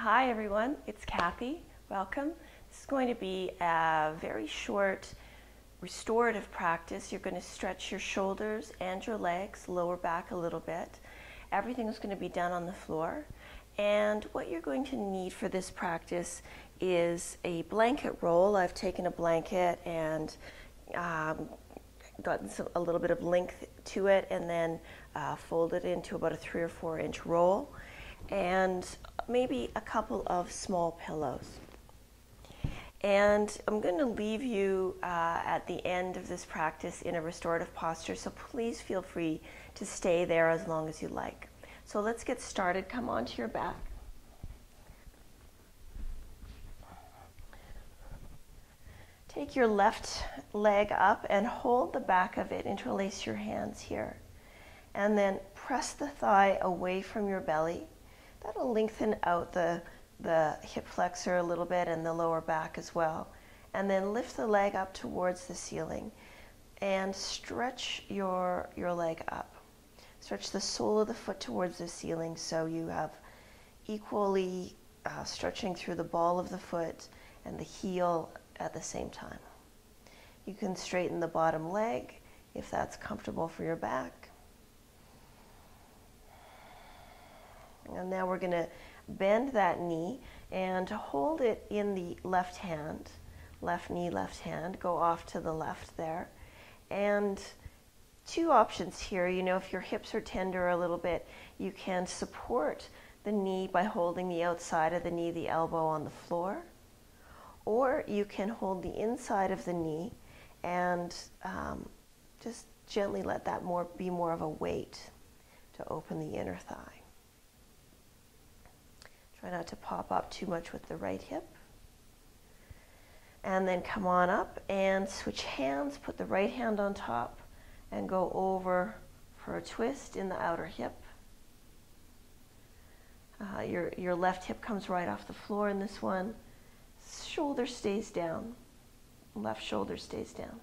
Hi everyone, it's Kathy. Welcome. This is going to be a very short restorative practice. You're going to stretch your shoulders and your legs, lower back a little bit. Everything is going to be done on the floor. And what you're going to need for this practice is a blanket roll. I've taken a blanket and gotten a little bit of length to it and then folded into about a 3 or 4 inch roll, and maybe a couple of small pillows. And I'm going to leave you at the end of this practice in a restorative posture, so please feel free to stay there as long as you like. So let's get started. Come onto your back. Take your left leg up and hold the back of it. Interlace your hands here. And then press the thigh away from your belly. That'll lengthen out the hip flexor a little bit and the lower back as well. And then lift the leg up towards the ceiling and stretch your leg up. Stretch the sole of the foot towards the ceiling so you have equally stretching through the ball of the foot and the heel at the same time. You can straighten the bottom leg if that's comfortable for your back. And now we're going to bend that knee and hold it in the left hand, left knee, left hand, go off to the left there. And two options here, if your hips are tender a little bit, you can support the knee by holding the outside of the knee, the elbow on the floor. Or you can hold the inside of the knee and just gently let that be more of a weight to open the inner thigh. Try not to pop up too much with the right hip. And then come on up and switch hands. Put the right hand on top and go over for a twist in the outer hip. Your left hip comes right off the floor in this one. Shoulder stays down. Left shoulder stays down.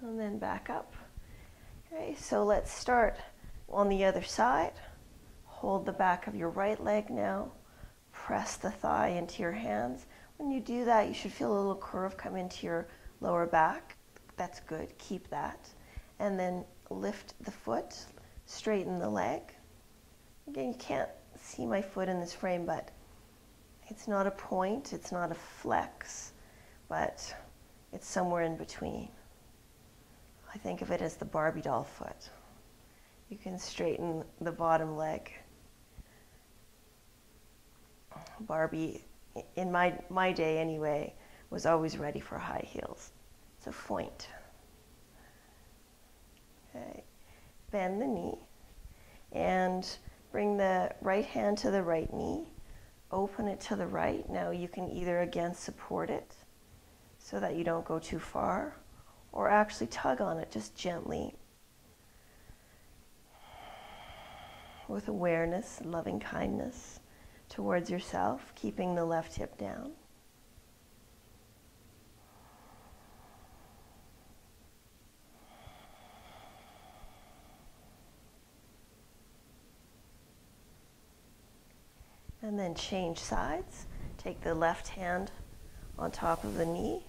And then back up. Okay, so let's start on the other side. Hold the back of your right leg now. Press the thigh into your hands. When you do that, you should feel a little curve come into your lower back. That's good. Keep that. And then lift the foot, straighten the leg. Again, you can't see my foot in this frame, but it's not a point, it's not a flex, but it's somewhere in between. I think of it as the Barbie doll foot. You can straighten the bottom leg. Barbie, in my day anyway, was always ready for high heels. It's a foint. Okay. Bend the knee and bring the right hand to the right knee. Open it to the right. Now you can either again support it so that you don't go too far, or actually tug on it just gently with awareness, loving kindness towards yourself, keeping the left hip down. And then change sides. Take the left hand on top of the knee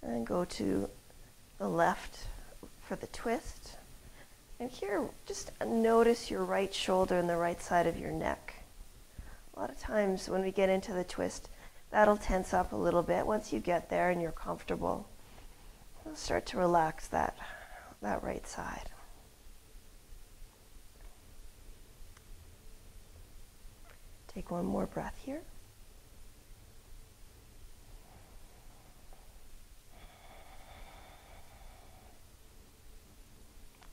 and go to the left for the twist. And here, just notice your right shoulder and the right side of your neck. A lot of times when we get into the twist, that'll tense up a little bit. Once you get there and you're comfortable, you'll start to relax that right side. Take one more breath here.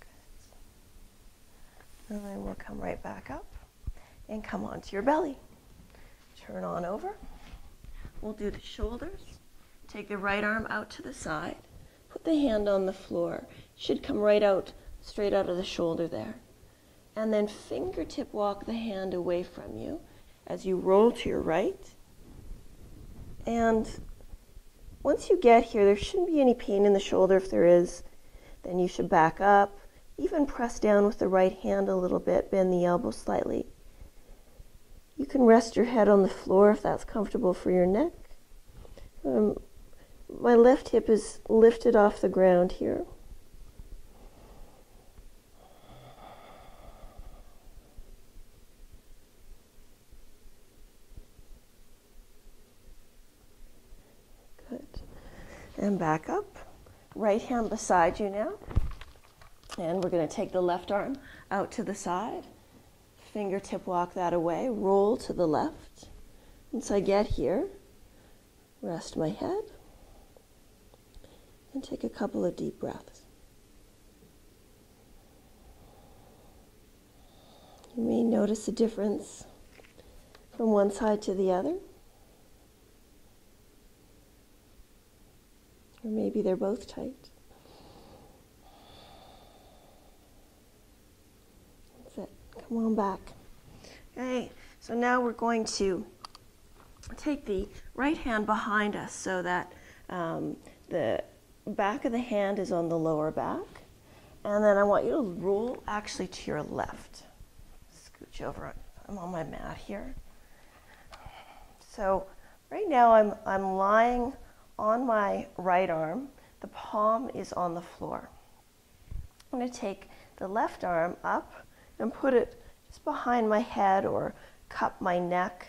Good. And then we'll come right back up and come onto your belly. Turn on over. We'll do the shoulders. Take the right arm out to the side. Put the hand on the floor. Should come right out, straight out of the shoulder there. And then fingertip walk the hand away from you as you roll to your right and once you get here, there shouldn't be any pain in the shoulder. If there is, then you should back up. Even press down with the right hand a little bit, bend the elbow slightly. You can rest your head on the floor if that's comfortable for your neck. My left hip is lifted off the ground here. Good. And back up. Right hand beside you now. And we're going to take the left arm out to the side. Fingertip walk that away. Roll to the left. Once I get here, rest my head. And take a couple of deep breaths. You may notice a difference from one side to the other. Or maybe they're both tight. That's it. Come on back. Okay, so now we're going to take the right hand behind us so that the back of the hand is on the lower back. And then I want you to roll actually to your left. Scooch over. I'm on my mat here. So right now I'm lying on my right arm. The palm is on the floor. I'm going to take the left arm up and put it just behind my head or cup my neck.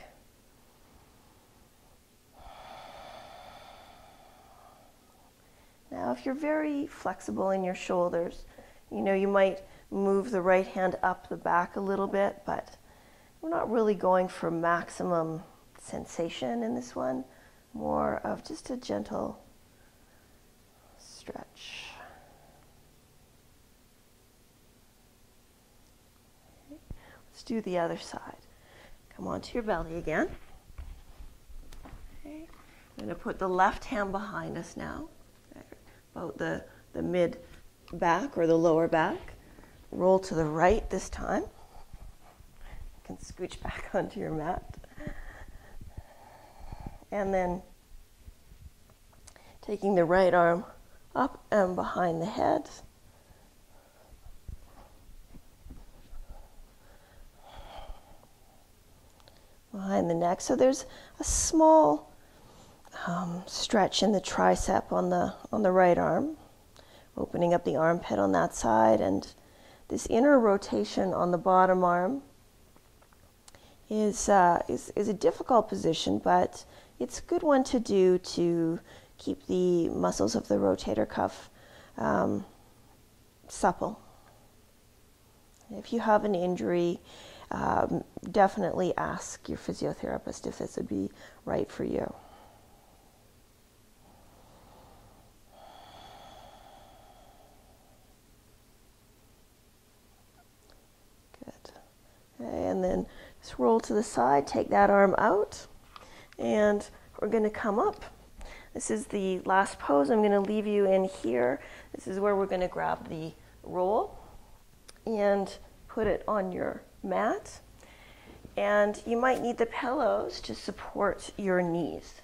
Now, if you're very flexible in your shoulders, you might move the right hand up the back a little bit, but we're not really going for maximum sensation in this one. More of just a gentle stretch. Okay. Let's do the other side. Come onto your belly again. Okay. I'm going to put the left hand behind us now, about the mid back or the lower back. Roll to the right this time. You can scooch back onto your mat. And then taking the right arm up and behind the head. Behind the neck. So there's a small stretch in the tricep on the right arm, opening up the armpit on that side, and this inner rotation on the bottom arm is a difficult position, but it's a good one to do to keep the muscles of the rotator cuff supple. If you have an injury, definitely ask your physiotherapist if this would be right for you. Good. Okay, and then just roll to the side, take that arm out, and we're going to come up. This is the last pose. I'm going to leave you in here. This is where we're going to grab the roll and put it on your mat. And you might need the pillows to support your knees.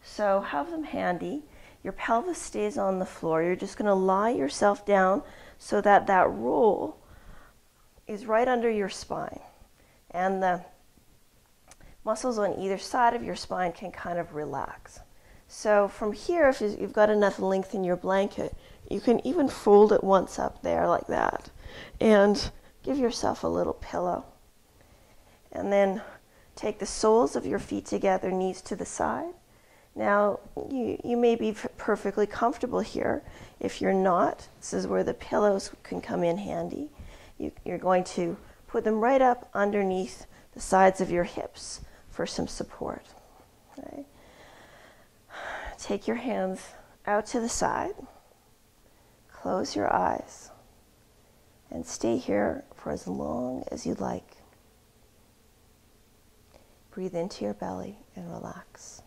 So have them handy. Your pelvis stays on the floor. You're just going to lie yourself down so that that roll is right under your spine. And the muscles on either side of your spine can kind of relax. So from here, if you've got enough length in your blanket, you can even fold it once up there like that and give yourself a little pillow. And then take the soles of your feet together, knees to the side. Now, you may be perfectly comfortable here. If you're not, this is where the pillows can come in handy. You're going to put them right up underneath the sides of your hips for some support. Okay. Take your hands out to the side, close your eyes, and stay here for as long as you'd like. Breathe into your belly and relax.